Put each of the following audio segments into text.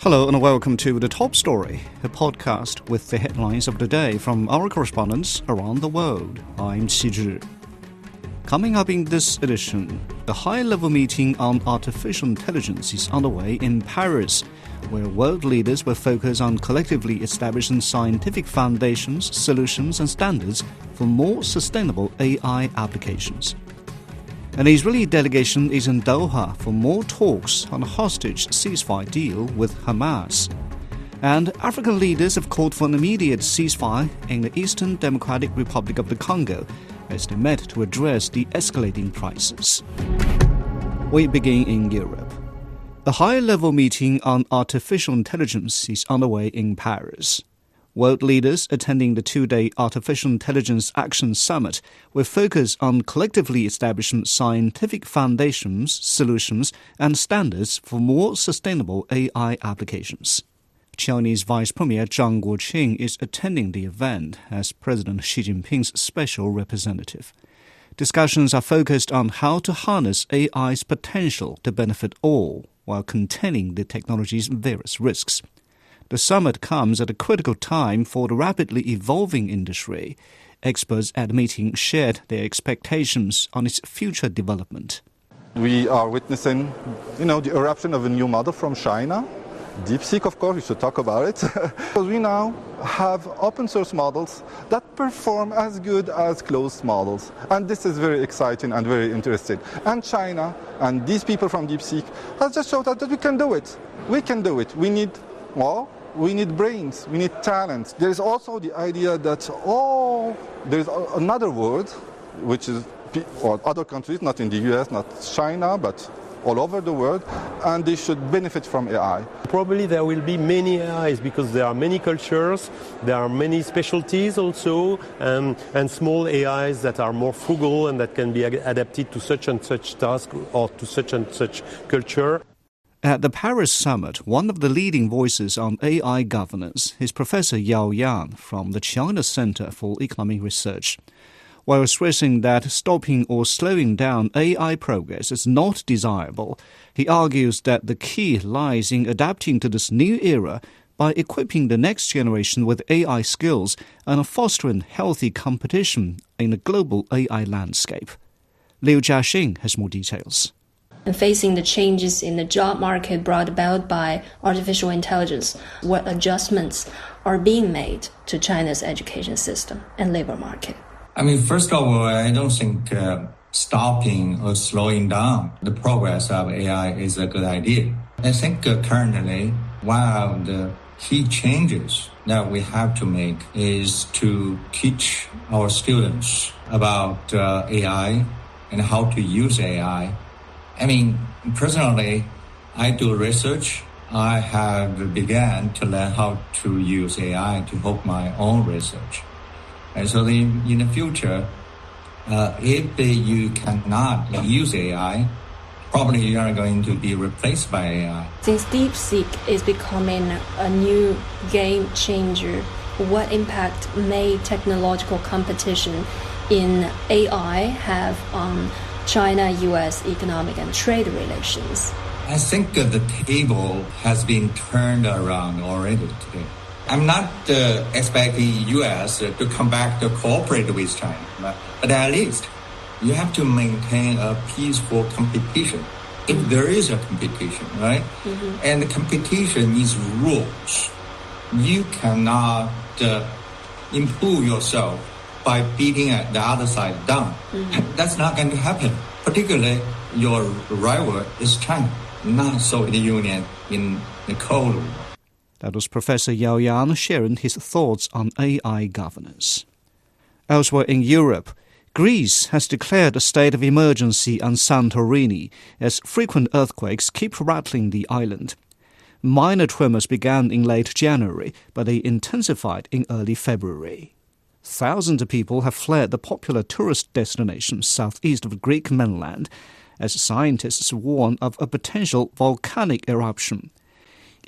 Hello and welcome to The Top Story, a podcast with the headlines of the day from our correspondents around the world. I'm Xizhi. Coming up in this edition, a high-level meeting on artificial intelligence is underway in Paris, where world leaders will focus on collectively establishing scientific foundations, solutions and standards for more sustainable AI applications. An Israeli delegation is in Doha for more talks on a hostage-ceasefire deal with Hamas. And African leaders have called for an immediate ceasefire in the Eastern Democratic Republic of the Congo as they met to address the escalating crisis. We begin in Europe. A high-level meeting on artificial intelligence is underway in Paris. World leaders attending the two-day Artificial Intelligence Action Summit will focus on collectively establishing scientific foundations, solutions, and standards for more sustainable AI applications. Chinese Vice Premier Zhang Guoqing is attending the event as President Xi Jinping's special representative. Discussions are focused on how to harness AI's potential to benefit all while containing the technology's various risks. The summit comes at a critical time for the rapidly evolving industry. Experts at the meeting shared their expectations on its future development. We are witnessing, the eruption of a new model from China. DeepSeek, of course, we should talk about it. Because we now have open source models that perform as good as closed models. And this is very exciting and very interesting. And China and these people from DeepSeek have just showed us that we can do it. We can do it. We need brains, we need talent. There is also the idea that, there's another world, which is other countries, not in the US, not China, but all over the world, and they should benefit from AI. Probably there will be many AIs because there are many cultures, there are many specialties also, and small AIs that are more frugal and that can be adapted to such and such task or to such and such culture. At the Paris summit, one of the leading voices on AI governance is Professor Yao Yan from the China Center for Economic Research. While stressing that stopping or slowing down AI progress is not desirable, he argues that the key lies in adapting to this new era by equipping the next generation with AI skills and fostering healthy competition in the global AI landscape. Liu Jiaxing has more details. And facing the changes in the job market brought about by artificial intelligence, what adjustments are being made to China's education system and labor market? First of all, I don't think stopping or slowing down the progress of AI is a good idea. I think currently one of the key changes that we have to make is to teach our students about AI and how to use AI. Personally, I do research. I have begun to learn how to use AI to help my own research. And so in the future, if you cannot use AI, probably you are going to be replaced by AI. Since DeepSeek is becoming a new game changer, what impact may technological competition in AI have on China-US economic and trade relations? I think the table has been turned around already today. I'm not expecting U.S. to come back to cooperate with China, but at least you have to maintain a peaceful competition. If there is a competition, right? Mm-hmm. And the competition needs rules. You cannot improve yourself by beating the other side down. Mm-hmm. That's not going to happen. Particularly, your rival is China, not Soviet Union in the Cold War. That was Professor Yao Yan sharing his thoughts on AI governance. Elsewhere in Europe, Greece has declared a state of emergency on Santorini as frequent earthquakes keep rattling the island. Minor tremors began in late January, but they intensified in early February. Thousands of people have fled the popular tourist destination southeast of the Greek mainland as scientists warn of a potential volcanic eruption.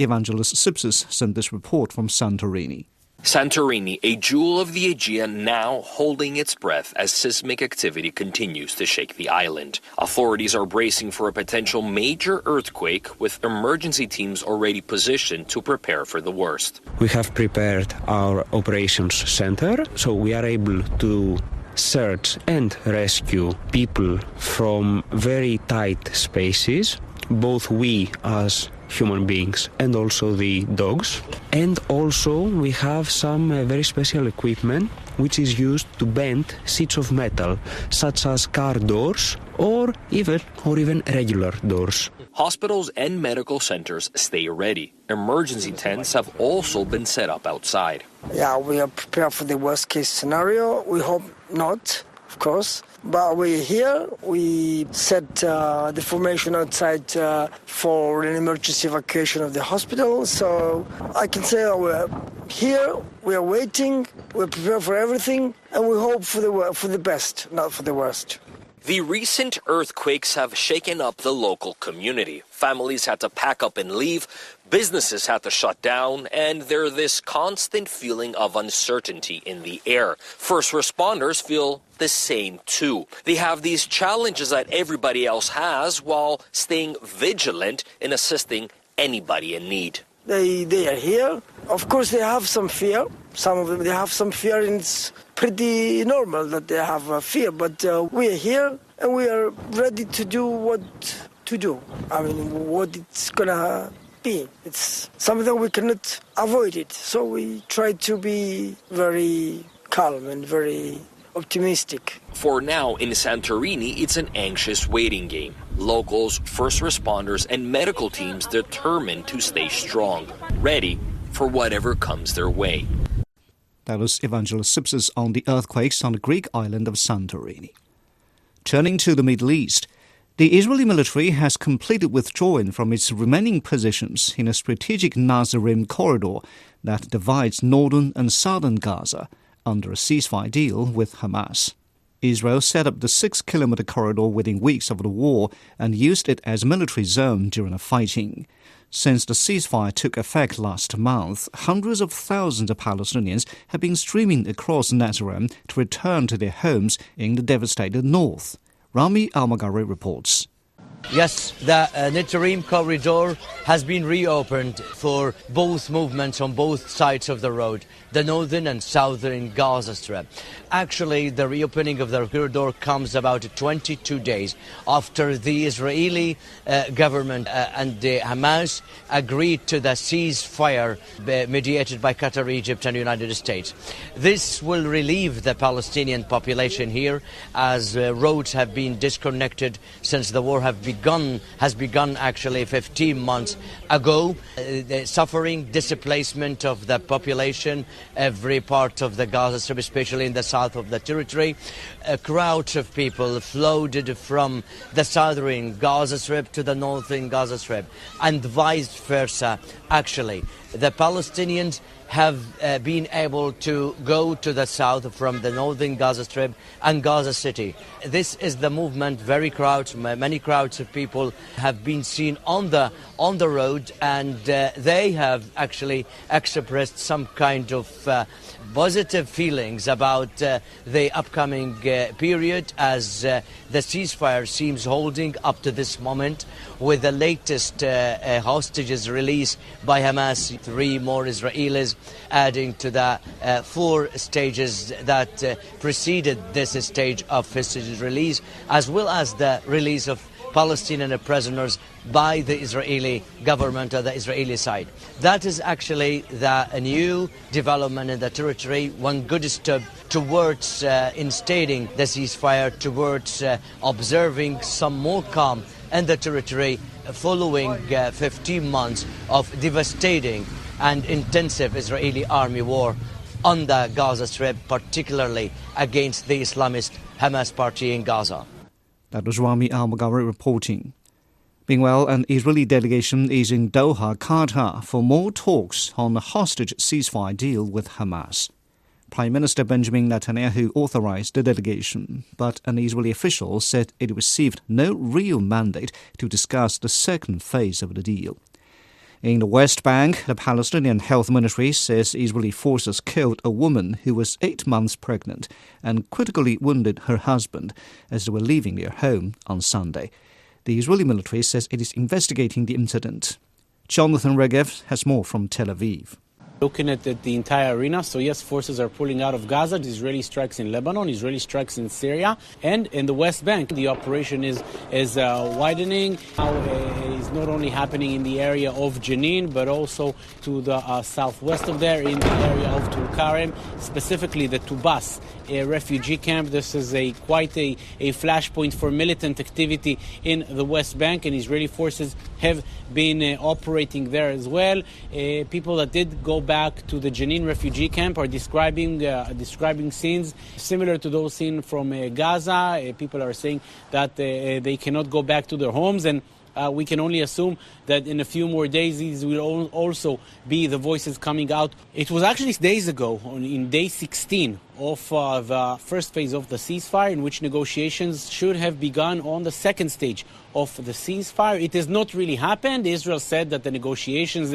Evangelos Sipsis sent this report from Santorini. Santorini, a jewel of the Aegean, now holding its breath as seismic activity continues to shake the island. Authorities are bracing for a potential major earthquake, with emergency teams already positioned to prepare for the worst. We have prepared our operations center, so we are able to search and rescue people from very tight spaces, both we as human beings and also the dogs. And also we have some very special equipment which is used to bend sheets of metal, such as car doors or even regular doors. Hospitals and medical centers stay ready. Emergency tents have also been set up outside. Yeah, we are prepared for the worst case scenario. We hope not, of course. But we're here. We set the formation outside for an emergency evacuation of the hospital. So I can say we're here, we are waiting, we're prepared for everything, and we hope for the best, not for the worst. The recent earthquakes have shaken up the local community. Families had to pack up and leave, businesses had to shut down, and there's this constant feeling of uncertainty in the air. First responders feel the same too. They have these challenges that everybody else has while staying vigilant in assisting anybody in need. They are here. Of course, they have some fear. Some of them, they have some fear, and it's pretty normal that they have fear. But we are here, and we are ready to do what to do. I mean, what it's going to be. It's something we cannot avoid it. So we try to be very calm and very optimistic. For now, in Santorini, it's an anxious waiting game. Locals, first responders, and medical teams determined to stay strong, ready for whatever comes their way. That was Evangelos Sipsis on the earthquakes on the Greek island of Santorini. Turning to the Middle East, the Israeli military has completed withdrawing from its remaining positions in a strategic Nazarene corridor that divides northern and southern Gaza under a ceasefire deal with Hamas. Israel set up the 6-kilometer corridor within weeks of the war and used it as a military zone during the fighting. Since the ceasefire took effect last month, hundreds of thousands of Palestinians have been streaming across Nazarene to return to their homes in the devastated north. Rami Al-Magari reports. Yes, the Nazarene corridor has been reopened for both movements on both sides of the road, the northern and southern Gaza Strip. Actually, the reopening of the corridor comes about 22 days after the Israeli government and the Hamas agreed to the ceasefire mediated by Qatar, Egypt and the United States. This will relieve the Palestinian population here, as roads have been disconnected since the war has begun actually 15 months ago. The suffering, displacement of the population, every part of the Gaza Strip, especially in the south of the territory. Crowds of people floated from the southern Gaza Strip to the northern Gaza Strip, and vice versa. Actually, the Palestinians have been able to go to the south from the northern Gaza Strip and Gaza City. This is the movement. Many crowds of people have been seen on the road, and they have actually expressed some kind of positive feelings about the upcoming period, as the ceasefire seems holding up to this moment, with the latest hostages released by Hamas, 3 more Israelis, adding to the 4 stages that preceded this stage of hostages release, as well as the release of Palestinian prisoners by the Israeli government or the Israeli side. That is actually a new development in the territory, one good step towards instating the ceasefire, towards observing some more calm in the territory following 15 months of devastating and intensive Israeli army war on the Gaza Strip, particularly against the Islamist Hamas party in Gaza. That was Rami Al-Magari reporting. Meanwhile, an Israeli delegation is in Doha, Qatar, for more talks on the hostage ceasefire deal with Hamas. Prime Minister Benjamin Netanyahu authorized the delegation, but an Israeli official said it received no real mandate to discuss the second phase of the deal. In the West Bank, the Palestinian Health Ministry says Israeli forces killed a woman who was 8 months pregnant and critically wounded her husband as they were leaving their home on Sunday. The Israeli military says it is investigating the incident. Jonathan Regev has more from Tel Aviv. Looking at the entire arena, so yes, forces are pulling out of Gaza. The Israeli strikes in Lebanon, Israeli strikes in Syria, and in the West Bank. The operation is widening. Now it's not only happening in the area of Jenin, but also to the southwest of there, in the area of Tulkarem, specifically the Tubas refugee camp. This is quite a flashpoint for militant activity in the West Bank, and Israeli forces have been operating there as well. People that did go back to the Jenin refugee camp are describing scenes similar to those seen from Gaza. People are saying that they cannot go back to their homes, and we can only assume that in a few more days these will also be the voices coming out. It was actually days ago, in day 16 of the first phase of the ceasefire, in which negotiations should have begun on the second stage of the ceasefire. It has not really happened. Israel said that the negotiations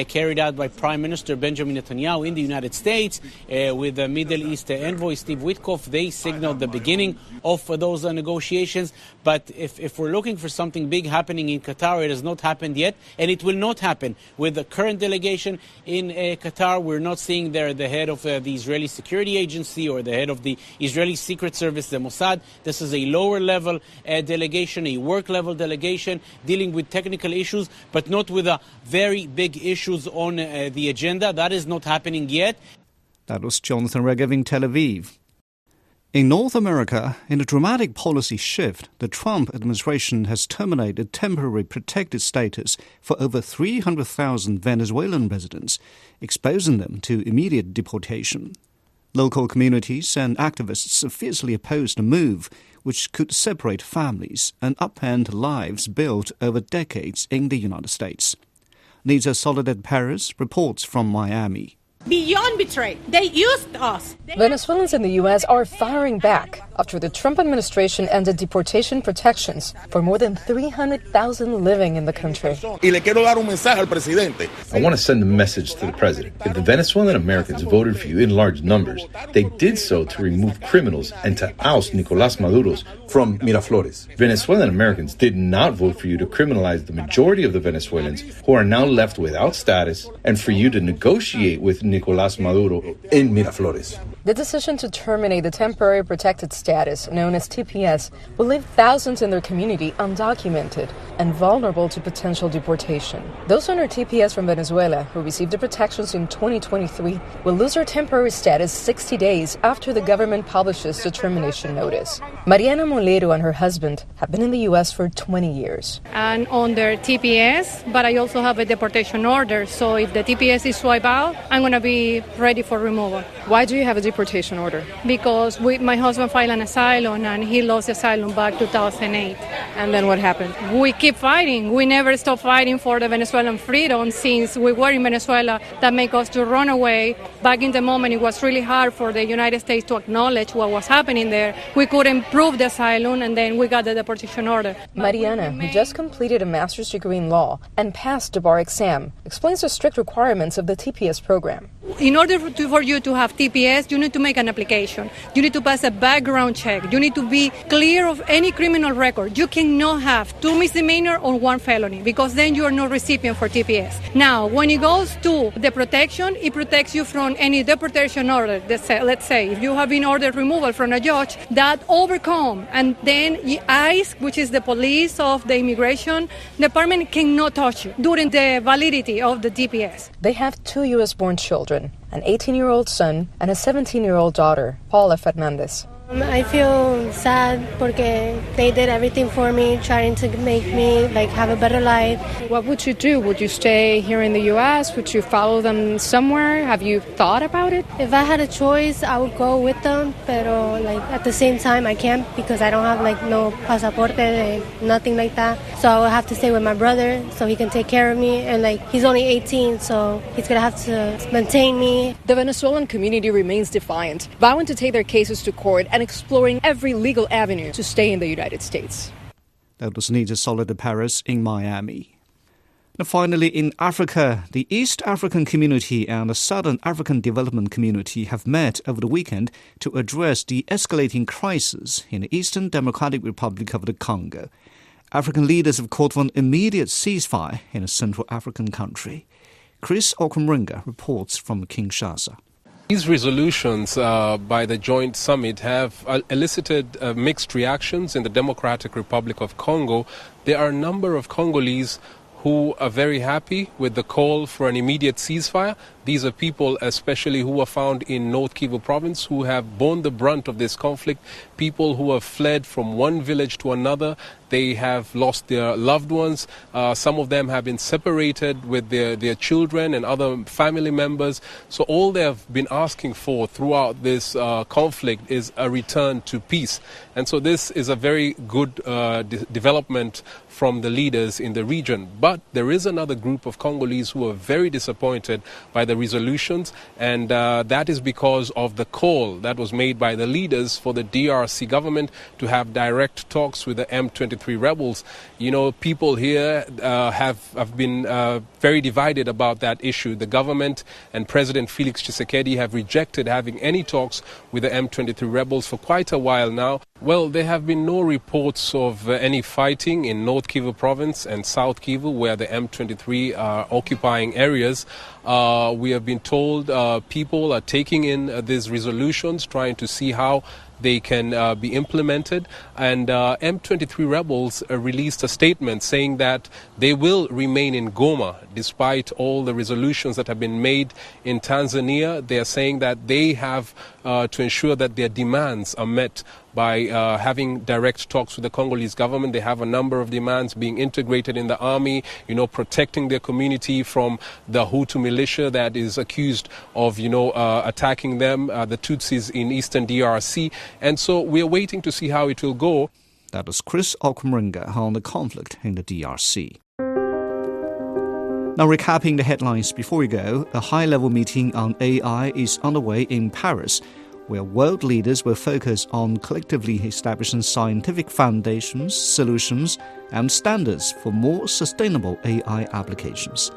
carried out by Prime Minister Benjamin Netanyahu in the United States with the Middle East envoy Steve Witkoff, they signaled the beginning of those negotiations. But if we're looking for something big happening in Qatar, it has not happened yet, and it will not happen with the current delegation in Qatar. We're not seeing there the head of the Israeli security agency or the head of the Israeli Secret Service, the Mossad. This is a lower level delegation, a work level delegation dealing with technical issues, but not with very big issues on the agenda. That is not happening yet. That was Jonathan Regev in Tel Aviv. In North America, in a dramatic policy shift, the Trump administration has terminated temporary protected status for over 300,000 Venezuelan residents, exposing them to immediate deportation. Local communities and activists fiercely opposed the move, which could separate families and upend lives built over decades in the United States. Nita Soledad-Perez reports from Miami. Beyond betrayed. They used us. Venezuelans in the U.S. are firing back after the Trump administration ended deportation protections for more than 300,000 living in the country. I want to send a message to the president. If the Venezuelan Americans voted for you in large numbers, they did so to remove criminals and to oust Nicolás Maduro from Miraflores. Venezuelan Americans did not vote for you to criminalize the majority of the Venezuelans who are now left without status, and for you to negotiate with Nicolás Maduro in Miraflores. The decision to terminate the temporary protected status, known as TPS, will leave thousands in their community undocumented and vulnerable to potential deportation. Those under TPS from Venezuela who received the protections in 2023 will lose their temporary status 60 days after the government publishes the termination notice. Mariana Molero and her husband have been in the U.S. for 20 years. And under TPS, but I also have a deportation order, so if the TPS is swiped out, I'm going to be ready for removal. Why do you have a deportation order? Because my husband filed an asylum and he lost asylum back 2008. And then what happened? We keep fighting. We never stop fighting for the Venezuelan freedom since we were in Venezuela. That made us to run away. Back in the moment, it was really hard for the United States to acknowledge what was happening there. We couldn't prove the asylum, and then we got the deportation order. Mariana, who just completed a master's degree in law and passed the bar exam, explains the strict requirements of the TPS program. In order for you to have TPS, you need to make an application. You need to pass a background check. You need to be clear of any criminal record. You cannot have 2 misdemeanor or 1 felony, because then you are not recipient for TPS. Now, when it goes to the protection, it protects you from any deportation order. Let's say if you have been ordered removal from a judge, that overcome, and then ICE, which is the police of the immigration department, cannot touch you during the validity of the TPS. They have 2 U.S.-born children, an 18-year-old son and a 17-year-old daughter, Paula Fernandez. I feel sad because they did everything for me, trying to make me have a better life. What would you do? Would you stay here in the U.S.? Would you follow them somewhere? Have you thought about it? If I had a choice, I would go with them, pero at the same time I can't because I don't have no pasaporte, nothing like that. So I would have to stay with my brother so he can take care of me, and he's only 18, so he's gonna have to maintain me. The Venezuelan community remains defiant, vowing to take their cases to court and exploring every legal avenue to stay in the United States. That was Nita Soledad-Perez in Miami. And finally, in Africa, the East African Community and the Southern African Development Community have met over the weekend to address the escalating crisis in the Eastern Democratic Republic of the Congo. African leaders have called for an immediate ceasefire in a Central African country. Chris Okumringa reports from Kinshasa. These resolutions by the joint summit have elicited mixed reactions in the Democratic Republic of Congo. There are a number of Congolese who are very happy with the call for an immediate ceasefire. These are people especially who are found in North Kivu province who have borne the brunt of this conflict, people who have fled from one village to another. They have lost their loved ones. Some of them have been separated with their children and other family members. So all they have been asking for throughout this conflict is a return to peace. And so this is a very good development from the leaders in the region. But there is another group of Congolese who are very disappointed by the resolutions, and that is because of the call that was made by the leaders for the DRC government to have direct talks with the M23 rebels. You know, people here have been very divided about that issue. The government and President Felix Tshisekedi have rejected having any talks with the M23 rebels for quite a while now. Well, there have been no reports of any fighting in North Kivu province and South Kivu, where the M23 are occupying areas. We have been told people are taking in these resolutions, trying to see how they can be implemented. And M23 rebels released a statement saying that they will remain in Goma despite all the resolutions that have been made in Tanzania. They are saying that they have to ensure that their demands are met by having direct talks with the Congolese government. They have a number of demands: being integrated in the army, protecting their community from the Hutu militia that is accused of, attacking them, the Tutsis in eastern DRC. And so we are waiting to see how it will go. That was Chris Okumringa on the conflict in the DRC. Now, recapping the headlines before we go, a high-level meeting on AI is underway in Paris, where world leaders will focus on collectively establishing scientific foundations, solutions, and standards for more sustainable AI applications.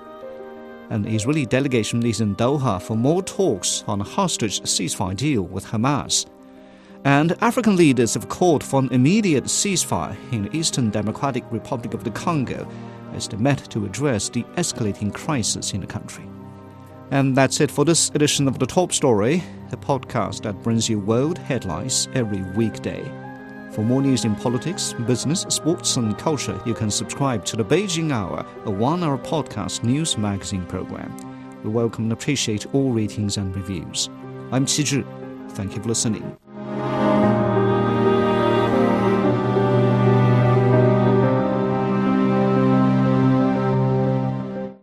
An Israeli delegation is in Doha for more talks on a hostage-ceasefire deal with Hamas. And African leaders have called for an immediate ceasefire in the Eastern Democratic Republic of the Congo as they met to address the escalating crisis in the country. And that's it for this edition of The Top Story, a podcast that brings you world headlines every weekday. For more news in politics, business, sports and culture, you can subscribe to the Beijing Hour, a one-hour podcast news magazine program. We welcome and appreciate all ratings and reviews. I'm Qi Zhi. Thank you for listening.